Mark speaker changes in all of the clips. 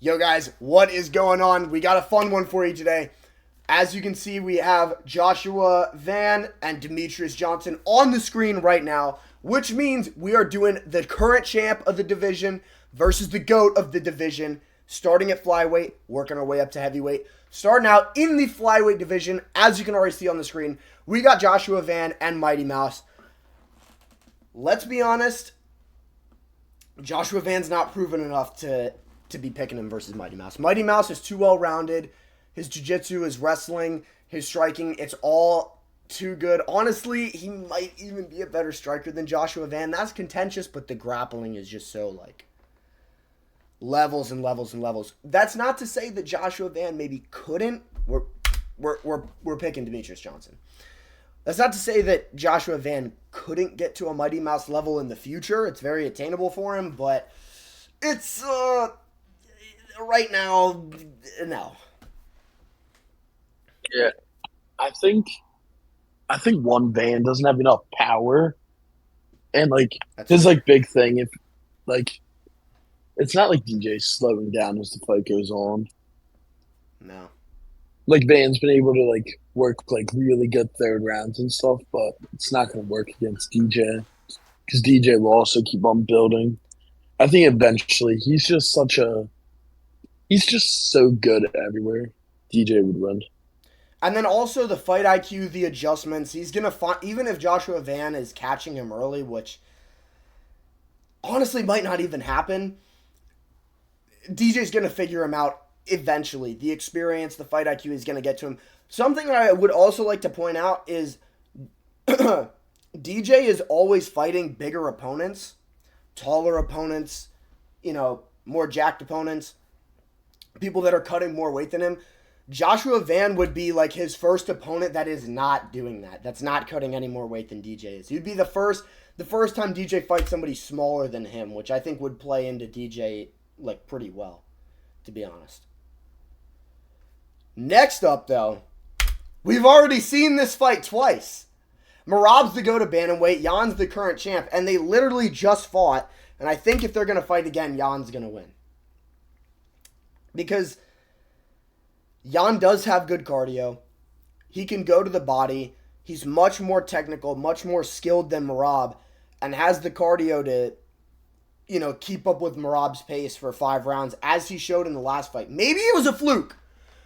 Speaker 1: Yo, guys, what is going on? We got a fun one for you today. As you can see, we have Joshua Van and Demetrius Johnson on the screen right now, which means we are doing the current champ of the division versus the GOAT of the division, starting at flyweight, working our way up to heavyweight. Starting out in the flyweight division, as you can already see on the screen, we got Joshua Van and Mighty Mouse. Let's be honest, Joshua Van's not proven enough to be picking him versus Mighty Mouse. Mighty Mouse is too well-rounded. His jiu-jitsu, his wrestling, his striking, it's all too good. Honestly, he might even be a better striker than Joshua Van. That's contentious, but the grappling is just so, levels and levels and levels. That's not to say that Joshua Van maybe couldn't. We're picking Demetrius Johnson. That's not to say that Joshua Van couldn't get to a Mighty Mouse level in the future. It's very attainable for him, but it's, right now, no.
Speaker 2: Yeah, I think one Van doesn't have enough power, and
Speaker 1: That's
Speaker 2: his
Speaker 1: fair.
Speaker 2: big thing. If like it's not like DJ's slowing down as the fight goes on.
Speaker 1: No.
Speaker 2: Like Van's been able to work really good third rounds and stuff, but it's not going to work against DJ because DJ will also keep on building. I think eventually he's just so good everywhere. DJ would win.
Speaker 1: And then also the fight IQ, the adjustments. He's going to find, even if Joshua Van is catching him early, which honestly might not even happen, DJ's going to figure him out eventually. The experience, the fight IQ is going to get to him. Something I would also like to point out is DJ is always fighting bigger opponents, taller opponents, more jacked opponents, people that are cutting more weight than him. Joshua Van would be his first opponent that is not doing that. That's not cutting any more weight than DJ is. He'd be the first time DJ fights somebody smaller than him, which I think would play into DJ pretty well, to be honest. Next up, though, we've already seen this fight twice. Merab's the go to bantamweight, Jan's the current champ, and they literally just fought. And I think if they're going to fight again, Jan's going to win. Because Jan does have good cardio. He can go to the body. He's much more technical, much more skilled than Merab, and has the cardio to, keep up with Merab's pace for 5 rounds, as he showed in the last fight. Maybe it was a fluke.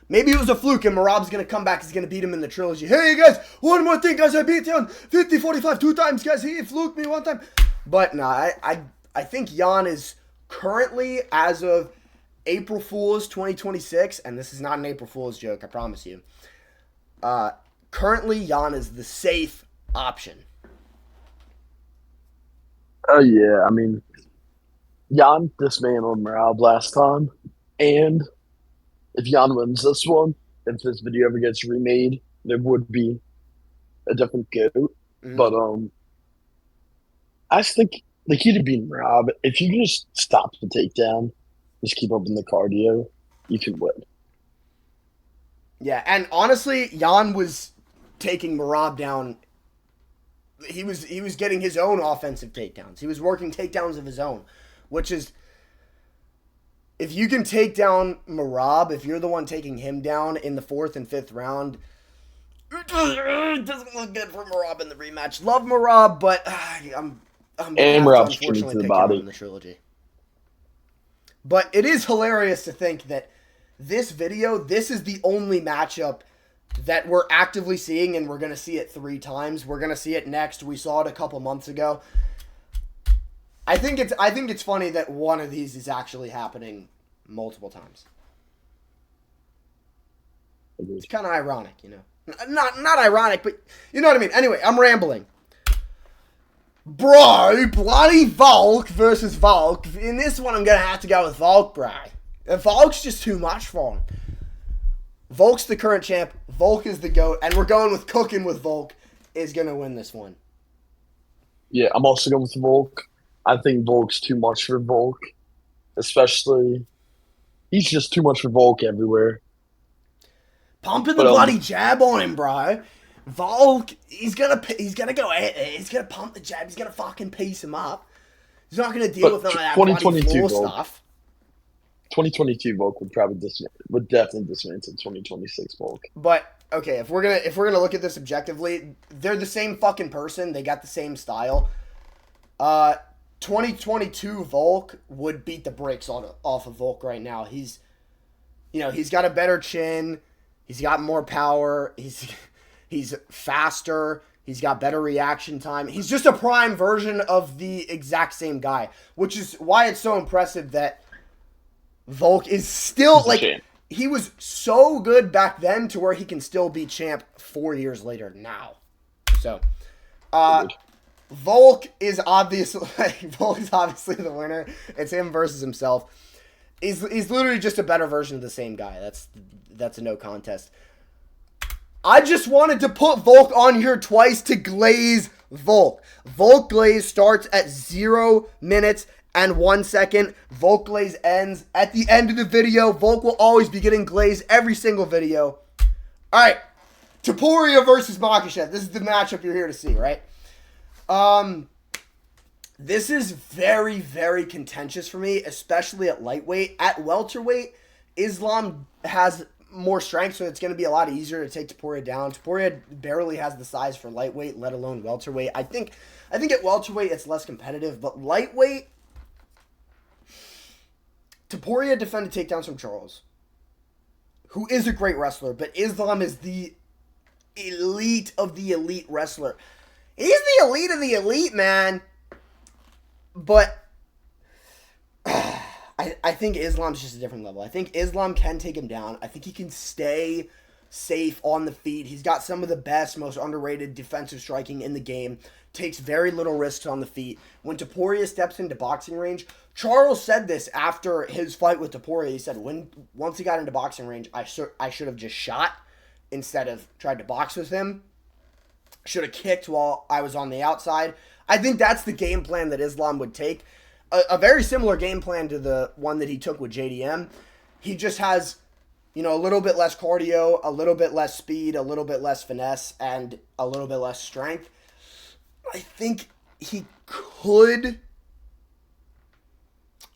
Speaker 1: Maybe it was a fluke, and Merab's going to come back. He's going to beat him in the trilogy. Hey, guys, one more thing, guys. I beat him 50-45 2 times, guys. He fluked me 1 time. But, no, I think Jan is currently, as of April Fool's 2026, and this is not an April Fool's joke, I promise you. Currently, Jan is the safe option.
Speaker 2: Oh yeah, I mean Jan dismantled Morale last time, and if Jan wins this one, if this video ever gets remade, there would be a different goat.
Speaker 1: Mm-hmm.
Speaker 2: But I just think he'd have beaten Rob if you just stop the takedown, just keep up in the cardio, you could win.
Speaker 1: Yeah, and honestly, Jan was taking Merab down. He was getting his own offensive takedowns. He was working takedowns of his own, which is, if you can take down Merab, if you're the one taking him down in the 4th and 5th round, it doesn't look good for Merab in the rematch. Love Merab, but I'm gonna
Speaker 2: And
Speaker 1: have to
Speaker 2: Rob's coming
Speaker 1: unfortunately
Speaker 2: to the
Speaker 1: pick Jan
Speaker 2: body.
Speaker 1: in the trilogy. But it is hilarious to think that this is the only matchup that we're actively seeing, and we're going to see it 3 times. We're going to see it next. We saw it a couple months ago. I think it's funny that one of these is actually happening multiple times. It's kind of ironic, Not ironic, but you know what I mean. Anyway, I'm rambling. Bro, bloody Volk versus Volk. In this one, I'm going to have to go with Volk, bro. Volk's just too much for him. Volk's the current champ. Volk is the GOAT. And we're going with Cooking with Volk is going to win this one.
Speaker 2: Yeah, I'm also going with Volk. I think Volk's too much for Volk. Especially, he's just too much for Volk everywhere.
Speaker 1: Pumping the bloody jab on him, bro. Volk, he's gonna go. He's gonna pump the jab. He's gonna fucking piece him up. He's not gonna deal with none of that bloody floor stuff.
Speaker 2: 2022 Volk would definitely dismantle 2026 Volk.
Speaker 1: But okay, if we're gonna look at this objectively, they're the same fucking person. They got the same style. Uh, 2022 Volk would beat the brakes off of Volk right now. He's got a better chin. He's got more power. He's faster. He's got better reaction time. He's just a prime version of the exact same guy, which is why it's so impressive that Volk is still like he was so good back then to where he can still be champ 4 years later now. So, Volk is obviously the winner. It's him versus himself. He's literally just a better version of the same guy. That's a no contest. I just wanted to put Volk on here twice to glaze Volk. Volk glaze starts at 0 minutes and 1 second. Volk glaze ends at the end of the video. Volk will always be getting glazed every single video. All right, Topuria versus Makhachev. This is the matchup you're here to see, right? This is very, very contentious for me, especially at lightweight. At welterweight, Islam has more strength, so it's going to be a lot easier to take Topuria down. Topuria barely has the size for lightweight, let alone welterweight. I think at welterweight it's less competitive, but lightweight, Topuria defended takedowns from Charles, who is a great wrestler, but Islam is the elite of the elite wrestler. He's the elite of the elite, man. But I think Islam's just a different level. I think Islam can take him down. I think he can stay safe on the feet. He's got some of the best, most underrated defensive striking in the game. Takes very little risks on the feet. When Topuria steps into boxing range, Charles said this after his fight with Topuria. He said, once he got into boxing range, I should have just shot instead of tried to box with him. Should have kicked while I was on the outside. I think that's the game plan that Islam would take. A very similar game plan to the one that he took with JDM. He just has, a little bit less cardio, a little bit less speed, a little bit less finesse, and a little bit less strength. I think he could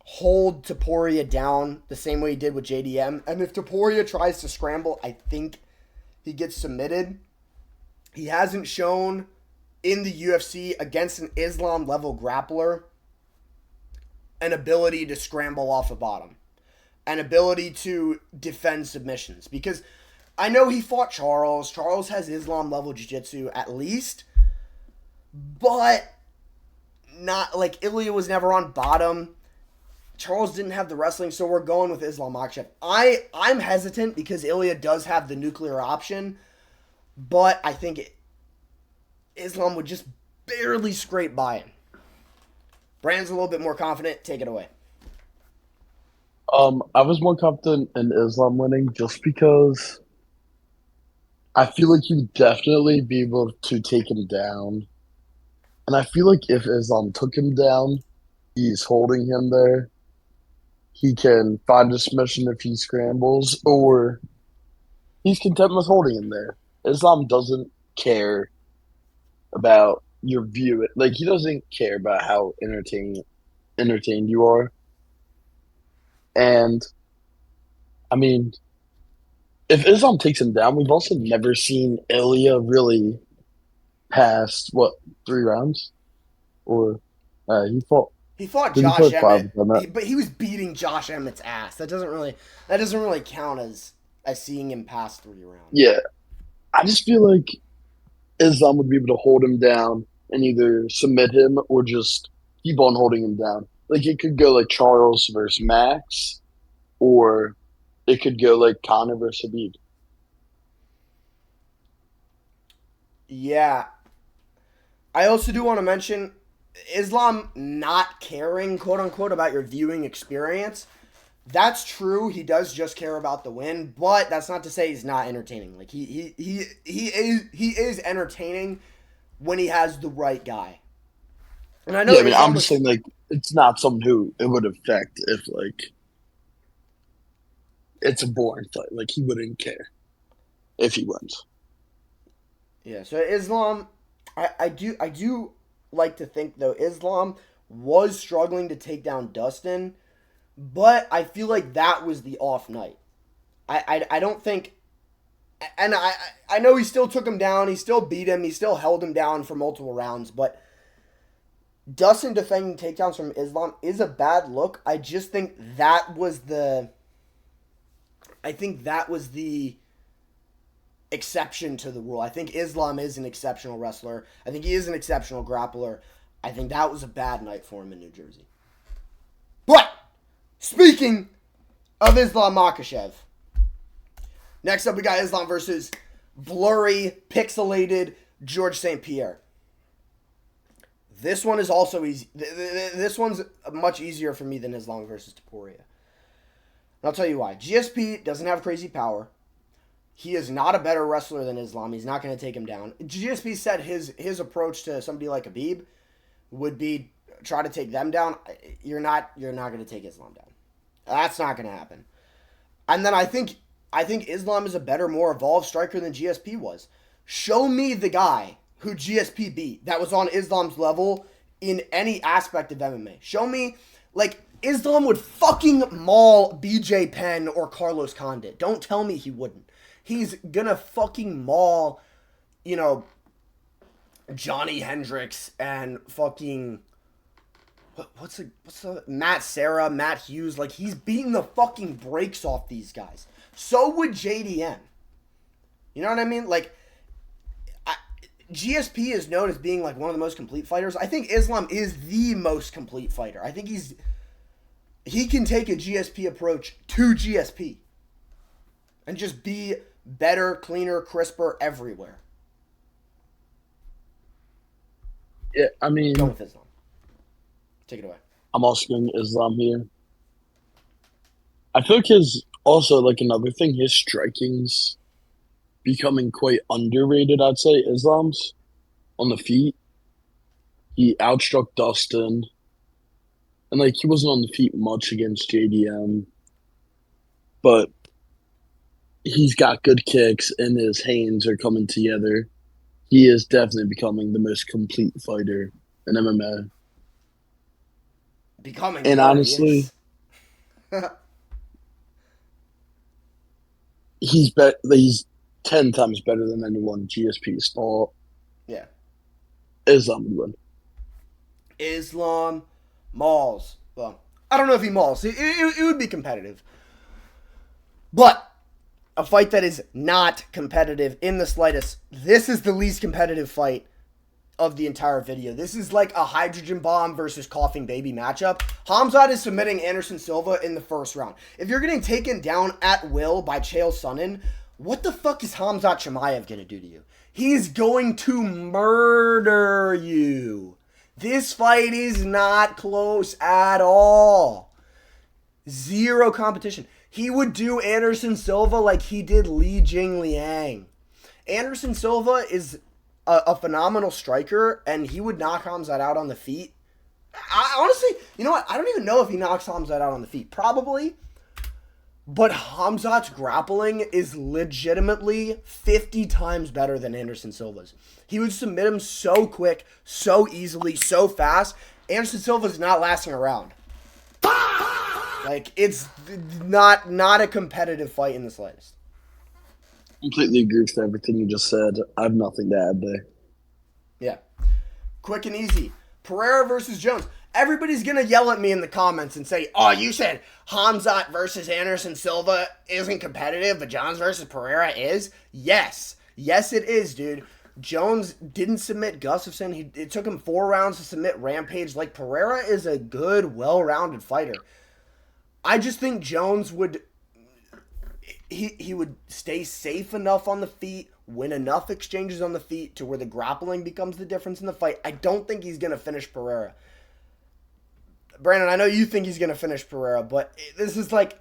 Speaker 1: hold Topuria down the same way he did with JDM. And if Topuria tries to scramble, I think he gets submitted. He hasn't shown in the UFC against an Islam-level grappler an ability to scramble off the bottom, an ability to defend submissions. Because I know he fought Charles. Charles has Islam-level jiu-jitsu at least, but not like Ilya was never on bottom. Charles didn't have the wrestling, so we're going with Islam Makhachev. I'm hesitant because Ilya does have the nuclear option, but I think Islam would just barely scrape by him. Brand's a little bit more confident. Take it away.
Speaker 2: I was more confident in Islam winning just because I feel like he would definitely be able to take him down. And I feel like if Islam took him down, he's holding him there. He can find a submission if he scrambles, or he's content with holding him there. Islam doesn't care about your view. Like, he doesn't care about how entertained you are. And, I mean, if Islam takes him down, we've also never seen Ilya really past, 3 rounds? Or he fought
Speaker 1: Josh Emmett, but he was beating Josh Emmett's ass. That doesn't really count as seeing him pass 3 rounds.
Speaker 2: Yeah. I just feel like Islam would be able to hold him down and either submit him or just keep on holding him down. Like, it could go like Charles versus Max, or it could go like Conor versus Khabib.
Speaker 1: Yeah. I also do want to mention Islam not caring, quote unquote, about your viewing experience. That's true. He does just care about the win, but that's not to say he's not entertaining. Like he is entertaining when he has the right guy. And I know.
Speaker 2: Yeah, I'm just saying, like, it's not someone who it would affect if, like, it's a boring fight. Like, he wouldn't care if he wins.
Speaker 1: Yeah. So Islam, I do like to think though Islam was struggling to take down Dustin. but I feel like that was the off night. I don't think, and I know he still took him down, he still beat him, he still held him down for multiple rounds, but Dustin defending takedowns from Islam is a bad look. I just think that was the exception to the rule. I think Islam is an exceptional wrestler. I think he is an exceptional grappler. I think that was a bad night for him in New Jersey. But speaking of Islam Makhachev, next up we got Islam versus blurry, pixelated George St. Pierre. This one is also easy. This one's much easier for me than Islam versus Topuria. And I'll tell you why. GSP doesn't have crazy power. He is not a better wrestler than Islam. He's not going to take him down. GSP said his approach to somebody like Khabib would be try to take them down. You're not going to take Islam down. That's not going to happen. And then I think Islam is a better, more evolved striker than GSP was. Show me the guy who GSP beat that was on Islam's level in any aspect of MMA. Show me, like, Islam would fucking maul BJ Penn or Carlos Condit. Don't tell me he wouldn't. He's gonna fucking maul, Johnny Hendricks and fucking what's the Matt Serra, Matt Hughes. Like, he's beating the fucking brakes off these guys. So would JDM. You know what I mean? Like, GSP is known as being like one of the most complete fighters. I think Islam is the most complete fighter. I think he can take a GSP approach to GSP and just be better, cleaner, crisper everywhere.
Speaker 2: Yeah, I mean,
Speaker 1: go with Islam. Take it away.
Speaker 2: I'm also going Islam here. I feel like another thing, his striking's becoming quite underrated, I'd say. Islam's on the feet. He outstruck Dustin. And, like, he wasn't on the feet much against JDM. But he's got good kicks, and his hands are coming together. He is definitely becoming the most complete fighter in MMA.
Speaker 1: Becoming.
Speaker 2: And honestly, he's 10 times better than anyone GSP's fought.
Speaker 1: Yeah.
Speaker 2: Islam would win.
Speaker 1: Islam mauls. Well, I don't know if he mauls. It would be competitive. But a fight that is not competitive in the slightest. This is the least competitive fight of the entire video. This is like a hydrogen bomb versus coughing baby matchup. Khamzat is submitting Anderson Silva in the first round. If you're getting taken down at will by Chael Sonnen, what the fuck is Khamzat Chimaev going to do to you? He's going to murder you. This fight is not close at all. Zero competition. He would do Anderson Silva like he did Li Jingliang. Anderson Silva is a phenomenal striker, and he would knock Khamzat out on the feet. Honestly, you know what? I don't even know if he knocks Khamzat out on the feet. Probably. But Khamzat's grappling is legitimately 50 times better than Anderson Silva's. He would submit him so quick, so easily, so fast. Anderson Silva's not lasting around. Like, it's not a competitive fight in the slightest.
Speaker 2: Completely agree with everything you just said. I have nothing to add there.
Speaker 1: Yeah. Quick and easy. Pereira versus Jones. Everybody's going to yell at me in the comments and say, oh, you said Khamzat versus Anderson Silva isn't competitive, but Jones versus Pereira is? Yes. Yes, it is, dude. Jones didn't submit Gustafsson. It took him 4 rounds to submit Rampage. Like, Pereira is a good, well-rounded fighter. I just think Jones would... He would stay safe enough on the feet, win enough exchanges on the feet to where the grappling becomes the difference in the fight. I don't think he's going to finish Pereira. Brandon, I know you think he's going to finish Pereira, but this is like...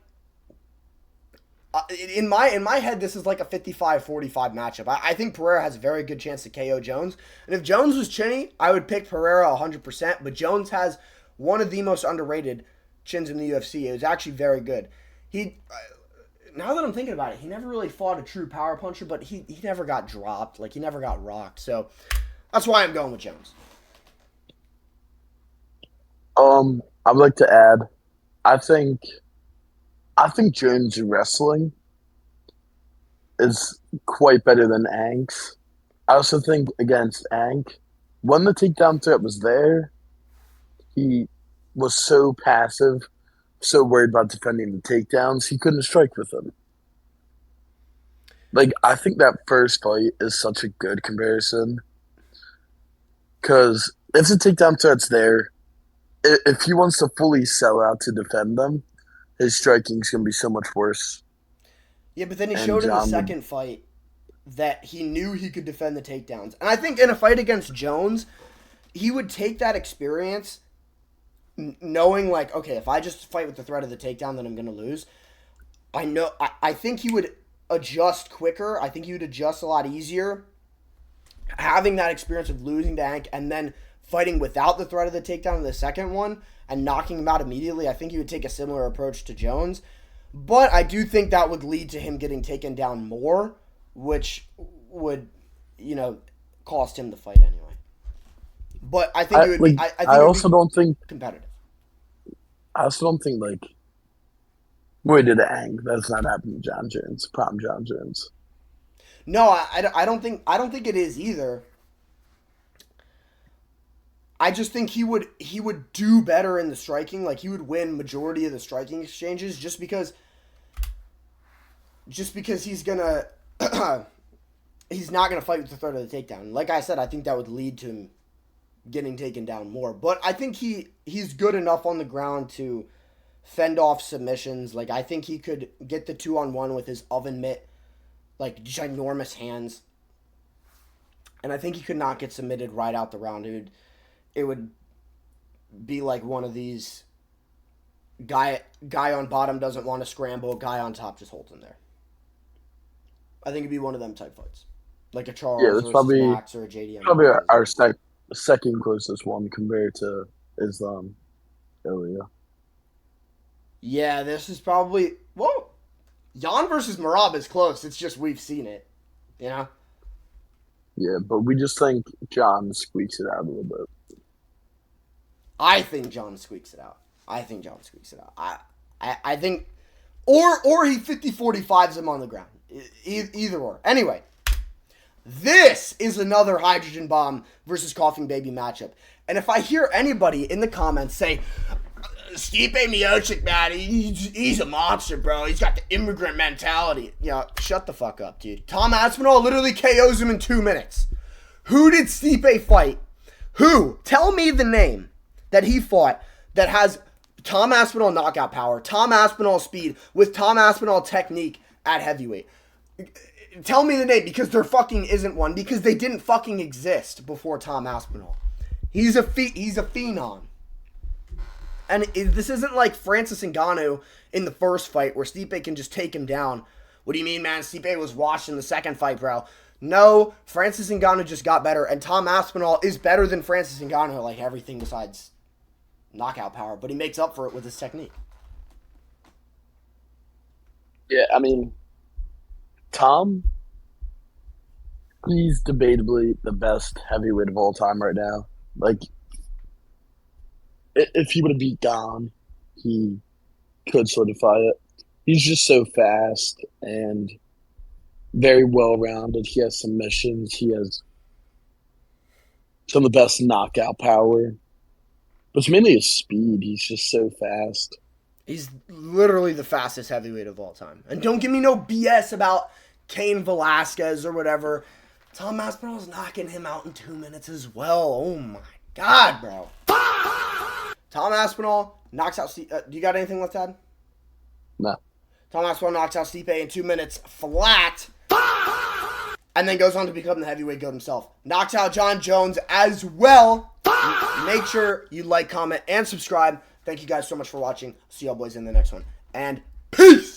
Speaker 1: In my head, this is like a 55-45 matchup. I think Pereira has a very good chance to KO Jones. And if Jones was chinny, I would pick Pereira 100%. But Jones has one of the most underrated chins in the UFC. It was actually very good. Now that I'm thinking about it, he never really fought a true power puncher, but he never got dropped. Like, he never got rocked. So that's why I'm going with Jones.
Speaker 2: I would like to add I think I think Jones' wrestling is quite better than Ank's. I also think against Ank, when the takedown threat was there, he was so passive, so worried about defending the takedowns, he couldn't strike with them. Like, I think that first fight is such a good comparison because if the takedown threat's there, if he wants to fully sell out to defend them, his striking's going to be so much worse.
Speaker 1: Yeah, but then he
Speaker 2: And
Speaker 1: showed in the
Speaker 2: John would,
Speaker 1: second fight that he knew he could defend the takedowns. And I think in a fight against Jones, he would take that experience knowing like, okay, if I just fight with the threat of the takedown, then I'm going to lose. I think he would adjust quicker. I think he would adjust a lot easier having that experience of losing to Ank and then fighting without the threat of the takedown in the second one and knocking him out immediately. I think he would take a similar approach to Jones. But I do think that would lead to him getting taken down more, which would, cost him the fight anyway. But I think it would be. I think
Speaker 2: I
Speaker 1: it would
Speaker 2: also
Speaker 1: be
Speaker 2: don't think
Speaker 1: competitive.
Speaker 2: I also don't think like we did Ang. That's not happening to John Jones. Problem John Jones.
Speaker 1: No, I don't think it is either. I just think he would do better in the striking. Like he would win majority of the striking exchanges just because he's gonna he's not gonna fight with the threat of the takedown. Like I said, I think that would lead to him getting taken down more. But I think he's good enough on the ground to fend off submissions. Like I think he could get the 2-on-1 with his oven mitt, like ginormous hands. And I think he could not get submitted right out the round. It would be like one of these guy on bottom doesn't want to scramble, guy on top just holds him there. I think it'd be one of them type fights. Like a Charles
Speaker 2: Yeah, that's
Speaker 1: versus
Speaker 2: probably
Speaker 1: Max or a JDM.
Speaker 2: probably our second closest one compared to Islam earlier.
Speaker 1: Yeah, this is probably Jan versus Marab is close. It's just we've seen it. You know?
Speaker 2: Yeah, but we just think John squeaks it out a little bit.
Speaker 1: I think John squeaks it out. I think or he 50-45s him on the ground. Either or. Anyway, this is another Hydrogen Bomb versus Coughing Baby matchup. And if I hear anybody in the comments say, Stipe Miocic, man, he's a monster, bro. He's got the immigrant mentality. Yeah, shut the fuck up, dude. Tom Aspinall literally KOs him in 2 minutes. Who did Stipe fight? Who? Tell me the name that he fought that has Tom Aspinall knockout power, Tom Aspinall speed, with Tom Aspinall technique at heavyweight. Tell me the name, because there fucking isn't one, because they didn't fucking exist before Tom Aspinall. He's a phenom. And this isn't like Francis Ngannou in the first fight where Stipe can just take him down. What do you mean, man? Stipe was washed in the second fight, bro. No, Francis Ngannou just got better, and Tom Aspinall is better than Francis Ngannou, like everything besides knockout power, but he makes up for it with his technique.
Speaker 2: Yeah, I mean, Tom, he's debatably the best heavyweight of all time right now. Like, if he would have beat Don, he could solidify it. He's just so fast and very well rounded. He has submissions. He has some of the best knockout power. But it's mainly his speed. He's just so fast.
Speaker 1: He's literally the fastest heavyweight of all time. And don't give me no BS about Cain Velasquez or whatever. Tom Aspinall's knocking him out in 2 minutes as well. Oh my God, bro. Tom Aspinall knocks out do you got anything left, Tad?
Speaker 2: No.
Speaker 1: Tom Aspinall knocks out Stipe in 2 minutes flat. And then goes on to become the heavyweight goat himself. Knocks out John Jones as well. Make sure you like, comment, and subscribe. Thank you guys so much for watching. See y'all boys in the next one. And peace!